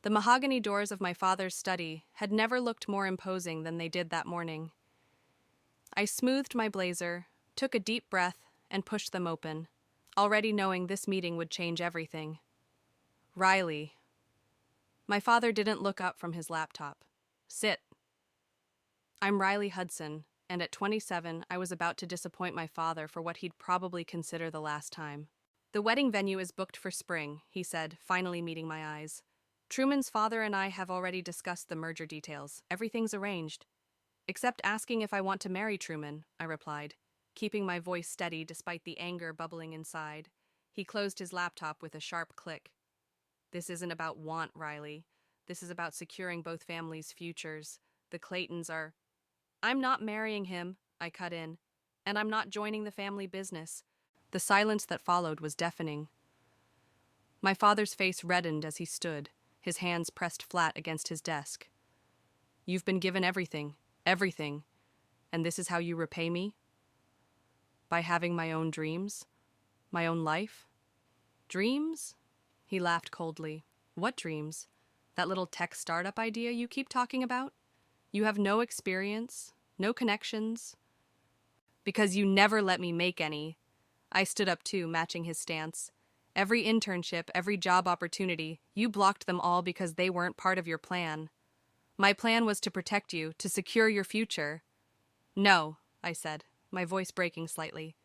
The mahogany doors of my father's study had never looked more imposing than they did that morning. I smoothed my blazer, took a deep breath, and pushed them open, already knowing this meeting would change everything. Riley. My father didn't look up from his laptop. Sit. I'm Riley Hudson, and at 27, I was about to disappoint my father for what he'd probably consider the last time. The wedding venue is booked for spring, he said, finally meeting my eyes. Truman's father and I have already discussed the merger details. Everything's arranged. Except asking if I want to marry Truman, I replied, keeping my voice steady despite the anger bubbling inside. He closed his laptop with a sharp click. This isn't about want, Riley. This is about securing both families' futures. The Claytons are... I'm not marrying him, I cut in, and I'm not joining the family business. The silence that followed was deafening. My father's face reddened as he stood, his hands pressed flat against his desk. You've been given everything, and this is how you repay me? By having my own dreams? My own life? Dreams? He laughed coldly. What dreams? That little tech startup idea you keep talking about? You have no experience, no connections. Because you never let me make any. I stood up too, matching his stance. Every internship, every job opportunity, you blocked them all because they weren't part of your plan. My plan was to protect you, to secure your future. No, I said, my voice breaking slightly.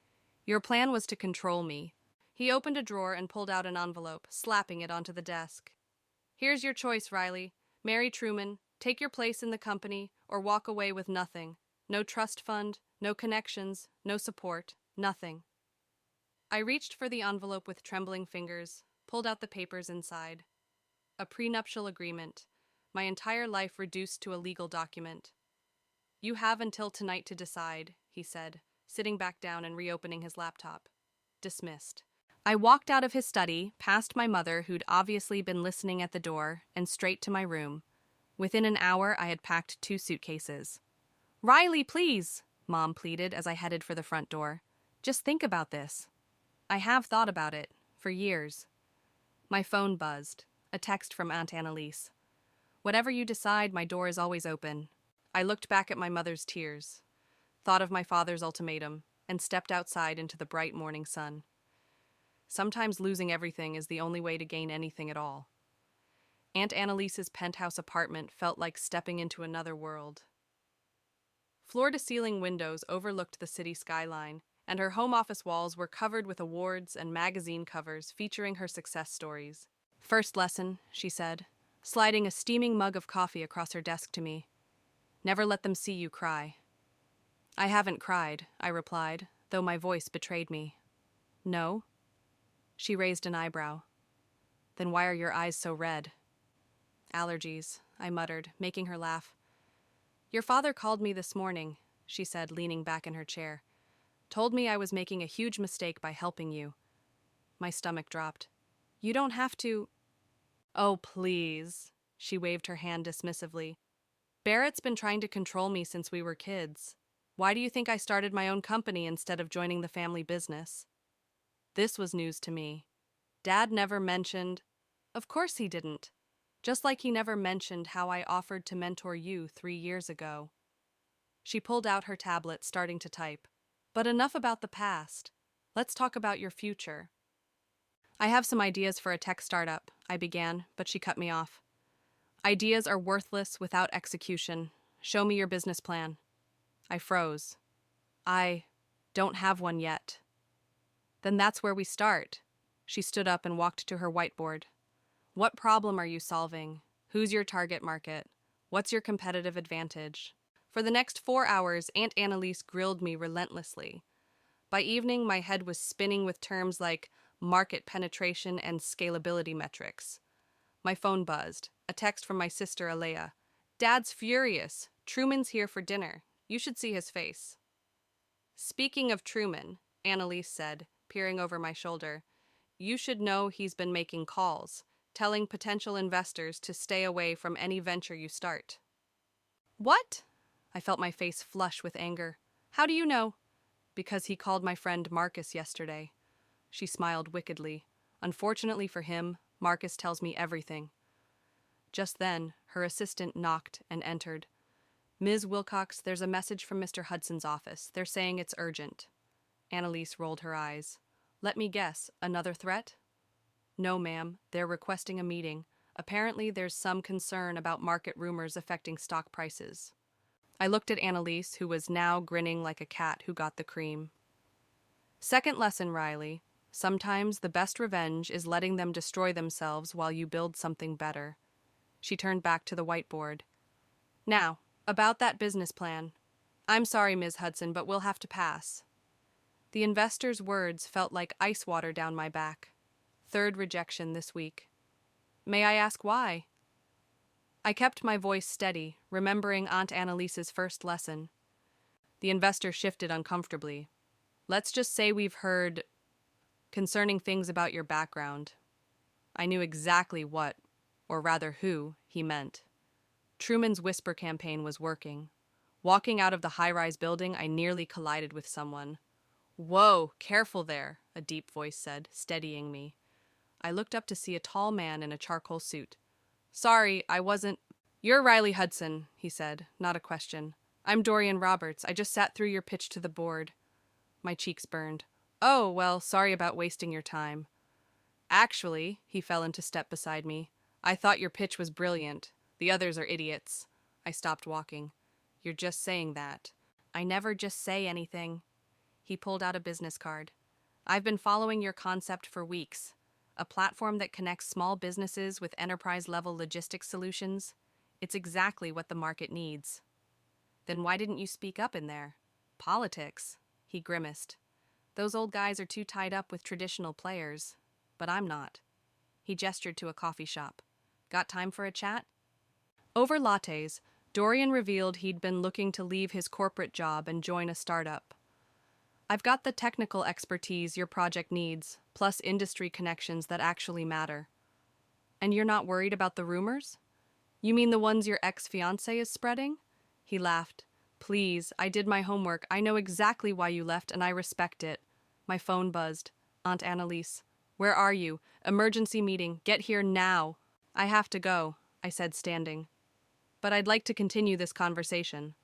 Your plan was to control me. He opened a drawer and pulled out an envelope, slapping it onto the desk. Here's your choice, Riley. Marry Truman, take your place in the company, or walk away with nothing. No trust fund, no connections, no support, nothing. I reached for the envelope with trembling fingers, pulled out the papers inside. A prenuptial agreement, my entire life reduced to a legal document. You have until tonight to decide, he said, sitting back down and reopening his laptop. Dismissed. I walked out of his study, past my mother, who'd obviously been listening at the door, and straight to my room. Within an hour, I had packed 2 suitcases. Riley, please, Mom pleaded as I headed for the front door. Just think about this. I have thought about it, for years. My phone buzzed, a text from Aunt Annalise. Whatever you decide, my door is always open. I looked back at my mother's tears, thought of my father's ultimatum, and stepped outside into the bright morning sun. Sometimes losing everything is the only way to gain anything at all. Aunt Annalise's penthouse apartment felt like stepping into another world. Floor-to-ceiling windows overlooked the city skyline, and her home office walls were covered with awards and magazine covers featuring her success stories. First lesson, she said, sliding a steaming mug of coffee across her desk to me. Never let them see you cry. I haven't cried, I replied, though my voice betrayed me. No? She raised an eyebrow. Then why are your eyes so red? Allergies, I muttered, making her laugh. Your father called me this morning, she said, leaning back in her chair. Told me I was making a huge mistake by helping you. My stomach dropped. You don't have to... Oh, please, she waved her hand dismissively. Barrett's been trying to control me since we were kids. Why do you think I started my own company instead of joining the family business? This was news to me. Dad never mentioned... Of course he didn't. Just like he never mentioned how I offered to mentor you 3 years ago. She pulled out her tablet, starting to type. But enough about the past. Let's talk about your future. I have some ideas for a tech startup, I began, but she cut me off. Ideas are worthless without execution. Show me your business plan. I froze. I don't have one yet. Then that's where we start. She stood up and walked to her whiteboard. What problem are you solving? Who's your target market? What's your competitive advantage? For the next 4 hours, Aunt Annalise grilled me relentlessly. By evening, my head was spinning with terms like market penetration and scalability metrics. My phone buzzed. A text from my sister, Alea. Dad's furious. Truman's here for dinner. You should see his face. Speaking of Truman, Annalise said, peering over my shoulder, you should know he's been making calls, telling potential investors to stay away from any venture you start. What? I felt my face flush with anger. How do you know? Because he called my friend Marcus yesterday. She smiled wickedly. Unfortunately for him, Marcus tells me everything. Just then, her assistant knocked and entered. "Ms. Wilcox, there's a message from Mr. Hudson's office. They're saying it's urgent." Annalise rolled her eyes. "Let me guess, another threat?" "No, ma'am. They're requesting a meeting. Apparently, there's some concern about market rumors affecting stock prices." I looked at Annalise, who was now grinning like a cat who got the cream. "Second lesson, Riley. Sometimes the best revenge is letting them destroy themselves while you build something better." She turned back to the whiteboard. "Now, about that business plan. I'm sorry, Ms. Hudson, but we'll have to pass." The investor's words felt like ice water down my back. Third rejection this week. "May I ask why?" I kept my voice steady, remembering Aunt Annalise's first lesson. The investor shifted uncomfortably. "Let's just say we've heard concerning things about your background." I knew exactly what, or rather who, he meant. Truman's whisper campaign was working. Walking out of the high-rise building, I nearly collided with someone. "Whoa, careful there," a deep voice said, steadying me. I looked up to see a tall man in a charcoal suit. "Sorry, I wasn't—" "You're Riley Hudson," he said, not a question. "I'm Dorian Roberts. I just sat through your pitch to the board." My cheeks burned. "Oh, well, sorry about wasting your time." "Actually," he fell into step beside me, "I thought your pitch was brilliant. The others are idiots." I stopped walking. "You're just saying that." "I never just say anything." He pulled out a business card. "I've been following your concept for weeks. A platform that connects small businesses with enterprise-level logistics solutions. It's exactly what the market needs." "Then why didn't you speak up in there?" "Politics." He grimaced. "Those old guys are too tied up with traditional players. But I'm not." He gestured to a coffee shop. "Got time for a chat?" Over lattes, Dorian revealed he'd been looking to leave his corporate job and join a startup. "I've got the technical expertise your project needs, plus industry connections that actually matter." "And you're not worried about the rumors?" "You mean the ones your ex-fiancé is spreading?" He laughed. "Please, I did my homework. I know exactly why you left, and I respect it." My phone buzzed. "Aunt Annalise." "Where are you? Emergency meeting. Get here now." "I have to go," I said, standing. "But I'd like to continue this conversation."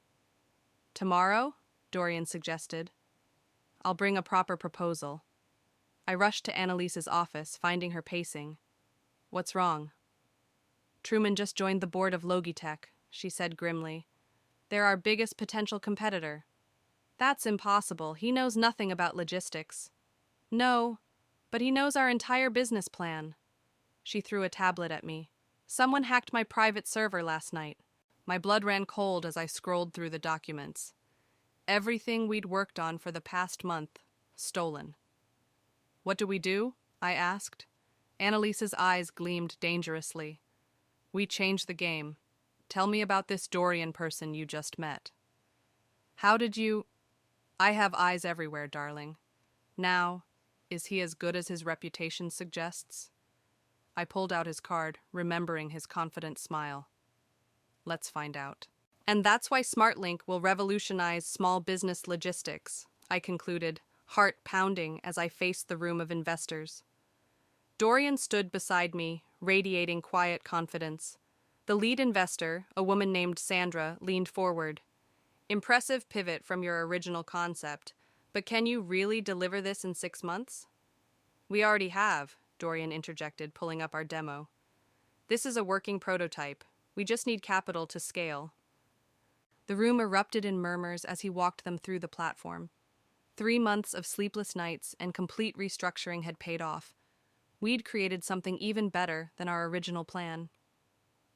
"Tomorrow?" Dorian suggested. "I'll bring a proper proposal." I rushed to Annalise's office, finding her pacing. "What's wrong?" "Truman just joined the board of Logitech," she said grimly. "They're our biggest potential competitor." "That's impossible. He knows nothing about logistics." "No, but he knows our entire business plan." She threw a tablet at me. "Someone hacked my private server last night." My blood ran cold as I scrolled through the documents. Everything we'd worked on for the past month, stolen. "What do we do?" I asked. Annalise's eyes gleamed dangerously. "We changed the game. Tell me about this Dorian person you just met." "How did you—" "I have eyes everywhere, darling. Now, is he as good as his reputation suggests?" I pulled out his card, remembering his confident smile. "Let's find out." "And that's why SmartLink will revolutionize small business logistics," I concluded, heart pounding as I faced the room of investors. Dorian stood beside me, radiating quiet confidence. The lead investor, a woman named Sandra, leaned forward. "Impressive pivot from your original concept, but can you really deliver this in 6 months?" "We already have," Dorian interjected, pulling up our demo. "This is a working prototype. We just need capital to scale." The room erupted in murmurs as he walked them through the platform. 3 months of sleepless nights and complete restructuring had paid off. We'd created something even better than our original plan.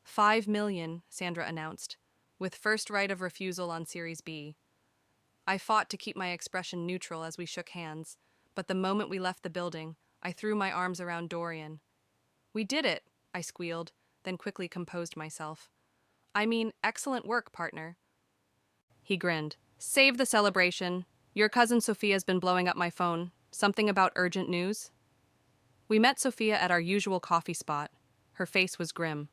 $5 million, Sandra announced, with first right of refusal on Series B. I fought to keep my expression neutral as we shook hands, but the moment we left the building, I threw my arms around Dorian. "We did it," I squealed, then quickly composed myself. "I mean, excellent work, partner." He grinned. "Save the celebration. Your cousin Sophia's been blowing up my phone. Something about urgent news?" We met Sophia at our usual coffee spot. Her face was grim.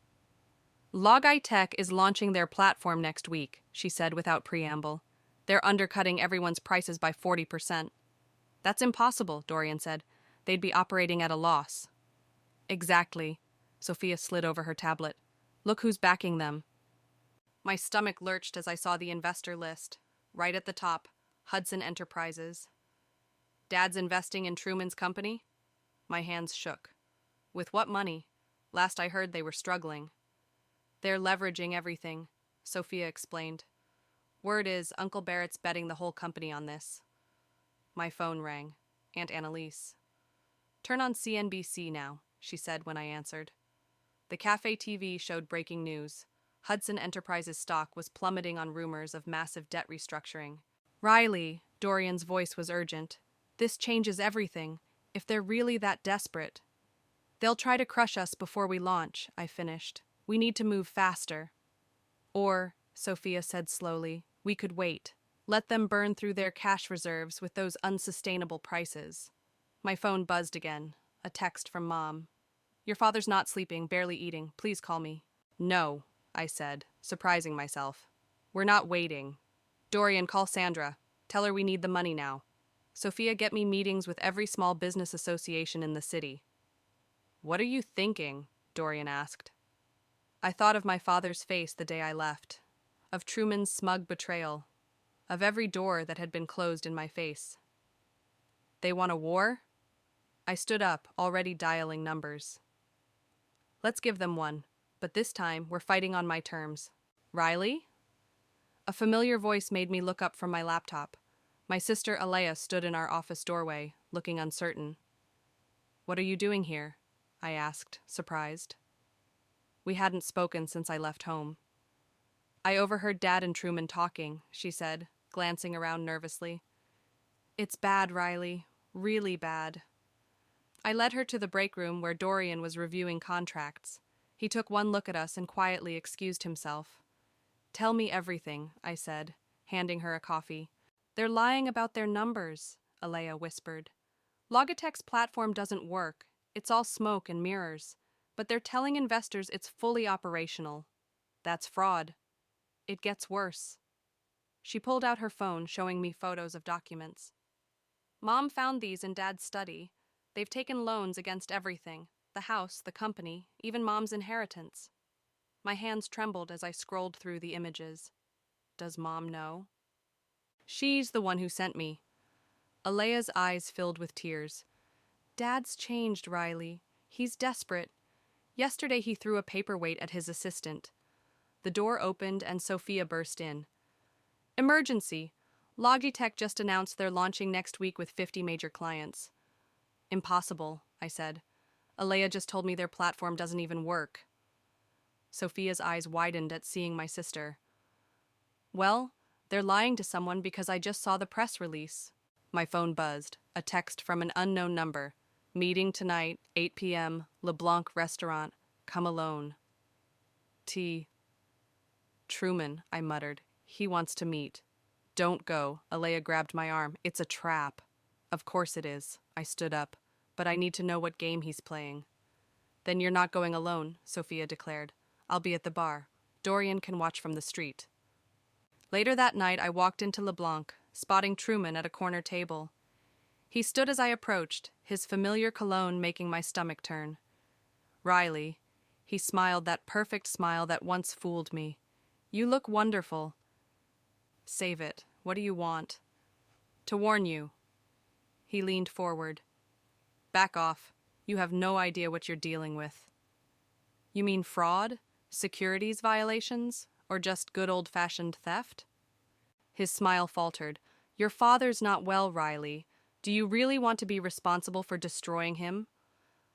"Logeye Tech is launching their platform next week," she said without preamble. "They're undercutting everyone's prices by 40%. "That's impossible," Dorian said. "They'd be operating at a loss." "Exactly." Sophia slid over her tablet. Look who's backing them. My stomach lurched as I saw the investor list. Right at the top, Hudson Enterprises. Dad's investing in Truman's company? My hands shook. With what money? Last I heard they were struggling. They're leveraging everything, Sophia explained. Word is Uncle Barrett's betting the whole company on this. My phone rang. Aunt Annalise. Turn on CNBC now, she said when I answered. The cafe TV showed breaking news. Hudson Enterprises stock was plummeting on rumors of massive debt restructuring. Riley, Dorian's voice was urgent. This changes everything. If they're really that desperate. They'll try to crush us before we launch, I finished. We need to move faster. Or, Sophia said slowly, we could wait. Let them burn through their cash reserves with those unsustainable prices. My phone buzzed again. A text from Mom. Your father's not sleeping, barely eating. Please call me. No, I said, surprising myself. We're not waiting. Dorian, call Sandra. Tell her we need the money now. Sophia, get me meetings with every small business association in the city. What are you thinking? Dorian asked. I thought of my father's face the day I left, of Truman's smug betrayal, of every door that had been closed in my face. They want a war? I stood up, already dialing numbers. Let's give them one, but this time we're fighting on my terms. Riley? A familiar voice made me look up from my laptop. My sister Alea stood in our office doorway, looking uncertain. What are you doing here? I asked, surprised. We hadn't spoken since I left home. I overheard Dad and Truman talking, she said, glancing around nervously. It's bad, Riley. Really bad. I led her to the break room where Dorian was reviewing contracts. He took one look at us and quietly excused himself. Tell me everything, I said, handing her a coffee. They're lying about their numbers, Alea whispered. Logitech's platform doesn't work. It's all smoke and mirrors. But they're telling investors it's fully operational. That's fraud. It gets worse. She pulled out her phone, showing me photos of documents. Mom found these in Dad's study. They've taken loans against everything. The house, the company, even Mom's inheritance. My hands trembled as I scrolled through the images. Does Mom know? She's the one who sent me. Alea's eyes filled with tears. Dad's changed, Riley. He's desperate. Yesterday he threw a paperweight at his assistant. The door opened and Sophia burst in. Emergency! Logitech just announced they're launching next week with 50 major clients. Impossible, I said. Alea just told me their platform doesn't even work. Sophia's eyes widened at seeing my sister. Well, they're lying to someone because I just saw the press release. My phone buzzed, a text from an unknown number. Meeting tonight, 8 p.m., LeBlanc Restaurant. Come alone. T. Truman, I muttered. He wants to meet. Don't go. Alea grabbed my arm. It's a trap. Of course it is. I stood up. But I need to know what game he's playing. Then you're not going alone, Sophia declared. I'll be at the bar. Dorian can watch from the street. Later that night, I walked into LeBlanc, spotting Truman at a corner table. He stood as I approached, his familiar cologne making my stomach turn. Riley, he smiled that perfect smile that once fooled me. You look wonderful. Save it. What do you want? To warn you. He leaned forward. Back off. You have no idea what you're dealing with. You mean fraud? Securities violations? Or just good old-fashioned theft? His smile faltered. Your father's not well, Riley. Do you really want to be responsible for destroying him?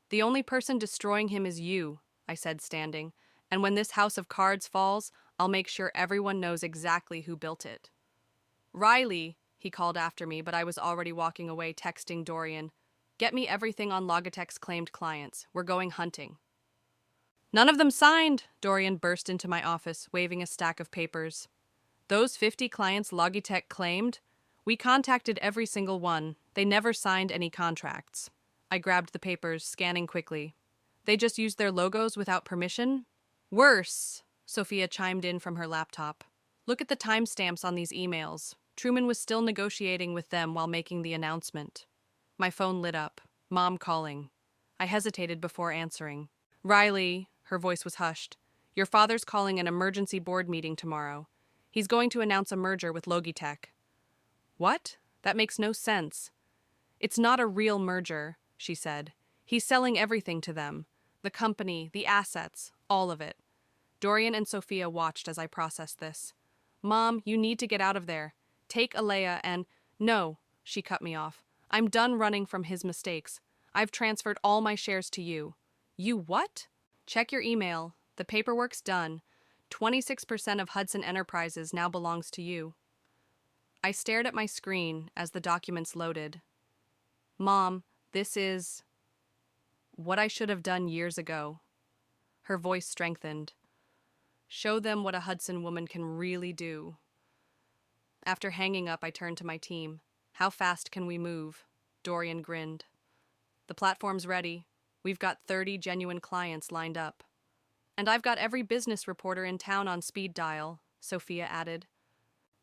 The only person destroying him is you, I said, standing. And when this house of cards falls, I'll make sure everyone knows exactly who built it. Riley, he called after me, but I was already walking away, texting Dorian. Get me everything on Logitech's claimed clients. We're going hunting. None of them signed, Dorian burst into my office, waving a stack of papers. Those 50 clients Logitech claimed? We contacted every single one. They never signed any contracts. I grabbed the papers, scanning quickly. They just used their logos without permission? Worse, Sophia chimed in from her laptop. Look at the timestamps on these emails. Truman was still negotiating with them while making the announcement. My phone lit up. Mom calling. I hesitated before answering. Riley, her voice was hushed. Your father's calling an emergency board meeting tomorrow. He's going to announce a merger with Logitech. What? That makes no sense. It's not a real merger, she said. He's selling everything to them. The company, the assets, all of it. Dorian and Sophia watched as I processed this. Mom, you need to get out of there. Take Alea and... No, she cut me off. I'm done running from his mistakes. I've transferred all my shares to you. You what? Check your email. The paperwork's done. 26% of Hudson Enterprises now belongs to you. I stared at my screen as the documents loaded. Mom, this is... what I should have done years ago. Her voice strengthened. Show them what a Hudson woman can really do. After hanging up, I turned to my team. How fast can we move? Dorian grinned. The platform's ready. We've got 30 genuine clients lined up. And I've got every business reporter in town on speed dial, Sophia added.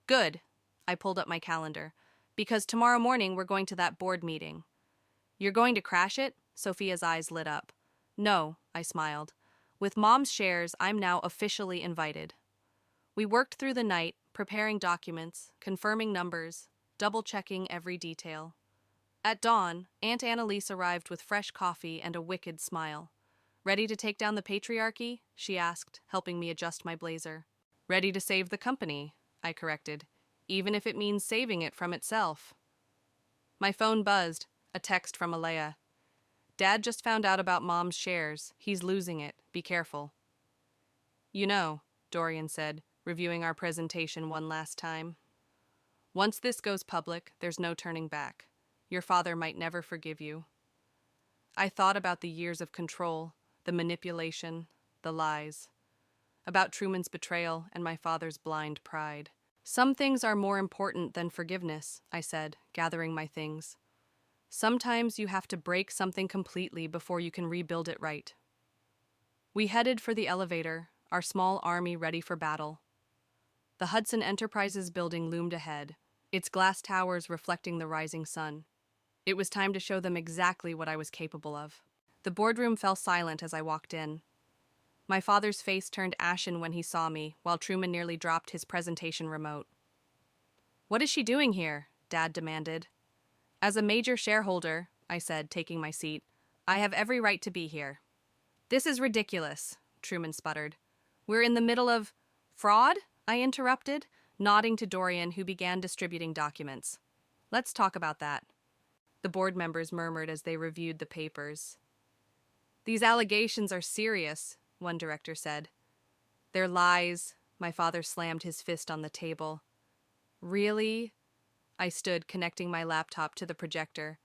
Good. I pulled up my calendar. Because tomorrow morning we're going to that board meeting. You're going to crash it? Sophia's eyes lit up. No, I smiled. With Mom's shares, I'm now officially invited. We worked through the night, preparing documents, confirming numbers, double-checking every detail. At dawn, Aunt Annalise arrived with fresh coffee and a wicked smile. Ready to take down the patriarchy? She asked, helping me adjust my blazer. Ready to save the company, I corrected, even if it means saving it from itself. My phone buzzed, a text from Alea. Dad just found out about Mom's shares. He's losing it. Be careful. You know, Dorian said, reviewing our presentation one last time. Once this goes public, there's no turning back. Your father might never forgive you. I thought about the years of control, the manipulation, the lies. About Truman's betrayal and my father's blind pride. Some things are more important than forgiveness, I said, gathering my things. Sometimes you have to break something completely before you can rebuild it right. We headed for the elevator, our small army ready for battle. The Hudson Enterprises building loomed ahead, its glass towers reflecting the rising sun. It was time to show them exactly what I was capable of. The boardroom fell silent as I walked in. My father's face turned ashen when he saw me, while Truman nearly dropped his presentation remote. What is she doing here? Dad demanded. As a major shareholder, I said, taking my seat, I have every right to be here. This is ridiculous, Truman sputtered. We're in the middle of... Fraud? I interrupted, nodding to Dorian, who began distributing documents. Let's talk about that. The board members murmured as they reviewed the papers. These allegations are serious, one director said. They're lies. My father slammed his fist on the table. Really? I stood, connecting my laptop to the projector.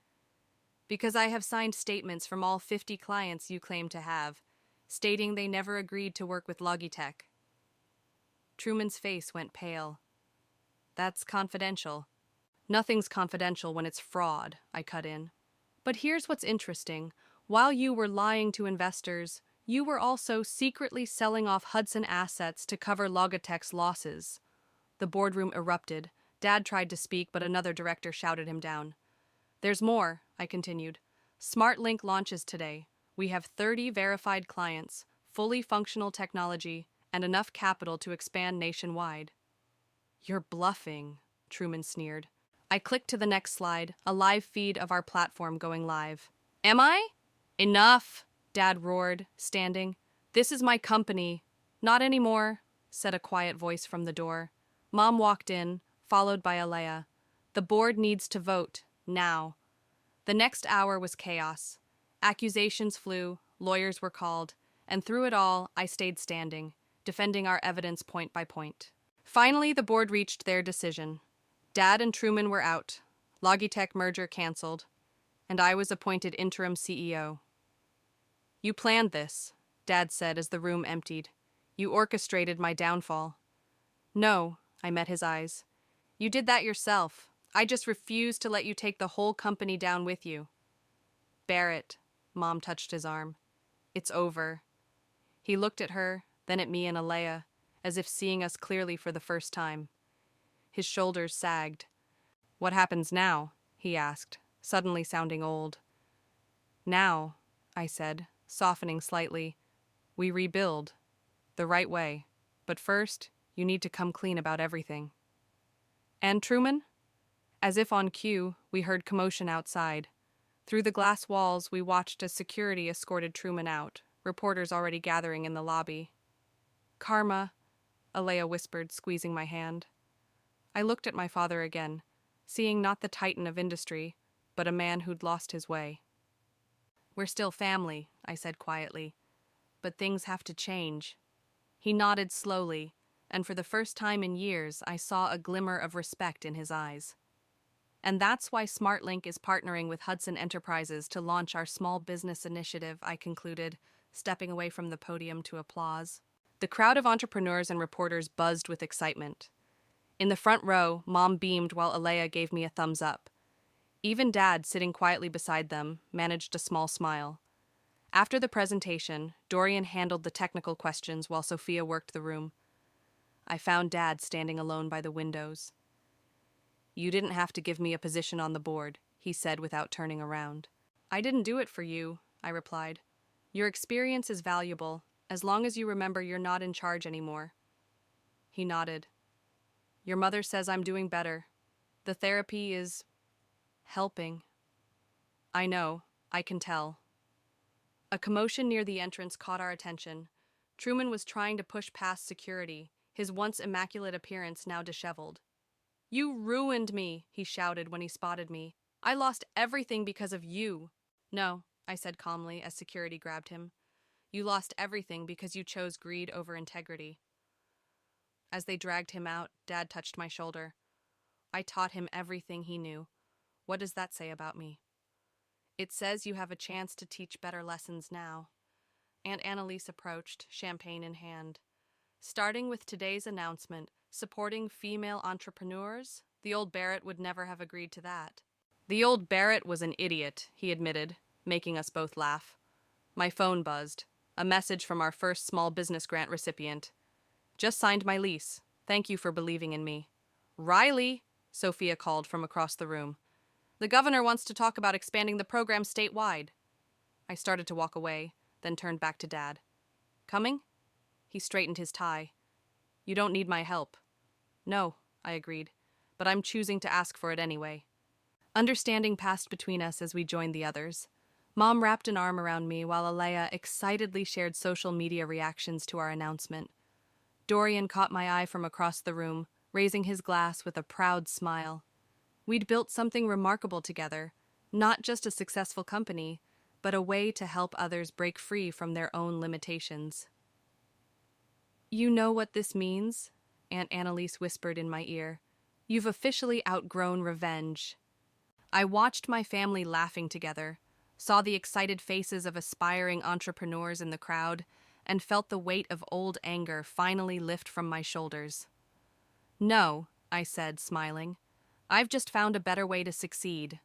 Because I have signed statements from all 50 clients you claim to have, stating they never agreed to work with Logitech. Truman's face went pale. That's confidential. Nothing's confidential when it's fraud, I cut in. But here's what's interesting. While you were lying to investors, you were also secretly selling off Hudson assets to cover Logitech's losses. The boardroom erupted. Dad tried to speak, but another director shouted him down. There's more, I continued. SmartLink launches today. We have 30 verified clients, fully functional technology, and enough capital to expand nationwide. You're bluffing, Truman sneered. I clicked to the next slide, a live feed of our platform going live. Am I? Enough, Dad roared, standing. This is my company. Not anymore, said a quiet voice from the door. Mom walked in, followed by Alea. The board needs to vote, now. The next hour was chaos. Accusations flew, lawyers were called, and through it all, I stayed standing, defending our evidence point by point. Finally, the board reached their decision. Dad and Truman were out, Logitech merger canceled, and I was appointed interim CEO. You planned this, Dad said as the room emptied. You orchestrated my downfall. No, I met his eyes. You did that yourself. I just refused to let you take the whole company down with you. Barrett, Mom touched his arm. It's over. He looked at her, then at me and Alea, as if seeing us clearly for the first time. His shoulders sagged. What happens now? He asked, suddenly sounding old. Now, I said, softening slightly, we rebuild. The right way. But first, you need to come clean about everything. And Truman? As if on cue, we heard commotion outside. Through the glass walls, we watched as security escorted Truman out, reporters already gathering in the lobby. Karma, Alea whispered, squeezing my hand. I looked at my father again, seeing not the titan of industry, but a man who'd lost his way. We're still family, I said quietly, but things have to change. He nodded slowly, and for the first time in years, I saw a glimmer of respect in his eyes. And that's why SmartLink is partnering with Hudson Enterprises to launch our small business initiative, I concluded, stepping away from the podium to applause. The crowd of entrepreneurs and reporters buzzed with excitement. In the front row, Mom beamed while Alea gave me a thumbs up. Even Dad, sitting quietly beside them, managed a small smile. After the presentation, Dorian handled the technical questions while Sophia worked the room. I found Dad standing alone by the windows. You didn't have to give me a position on the board, he said without turning around. I didn't do it for you, I replied. Your experience is valuable, as long as you remember you're not in charge anymore. He nodded. Your mother says I'm doing better. The therapy is helping. I know, I can tell. A commotion near the entrance caught our attention. Truman was trying to push past security, his once immaculate appearance now disheveled. You ruined me, he shouted when he spotted me. I lost everything because of you. No, I said calmly as security grabbed him. You lost everything because you chose greed over integrity. As they dragged him out, Dad touched my shoulder. I taught him everything he knew. What does that say about me? It says you have a chance to teach better lessons now. Aunt Annalise approached, champagne in hand. Starting with today's announcement, supporting female entrepreneurs, the old Barrett would never have agreed to that. The old Barrett was an idiot, he admitted, making us both laugh. My phone buzzed. A message from our first small business grant recipient. Just signed my lease. Thank you for believing in me. Riley, Sophia called from across the room. The governor wants to talk about expanding the program statewide. I started to walk away, then turned back to Dad. Coming? He straightened his tie. You don't need my help. No, I agreed, but I'm choosing to ask for it anyway. Understanding passed between us as we joined the others. Mom wrapped an arm around me while Alea excitedly shared social media reactions to our announcement. Dorian caught my eye from across the room, raising his glass with a proud smile. We'd built something remarkable together, not just a successful company, but a way to help others break free from their own limitations. You know what this means? Aunt Annalise whispered in my ear. You've officially outgrown revenge. I watched my family laughing together, saw the excited faces of aspiring entrepreneurs in the crowd, and felt the weight of old anger finally lift from my shoulders. No, I said, smiling. I've just found a better way to succeed.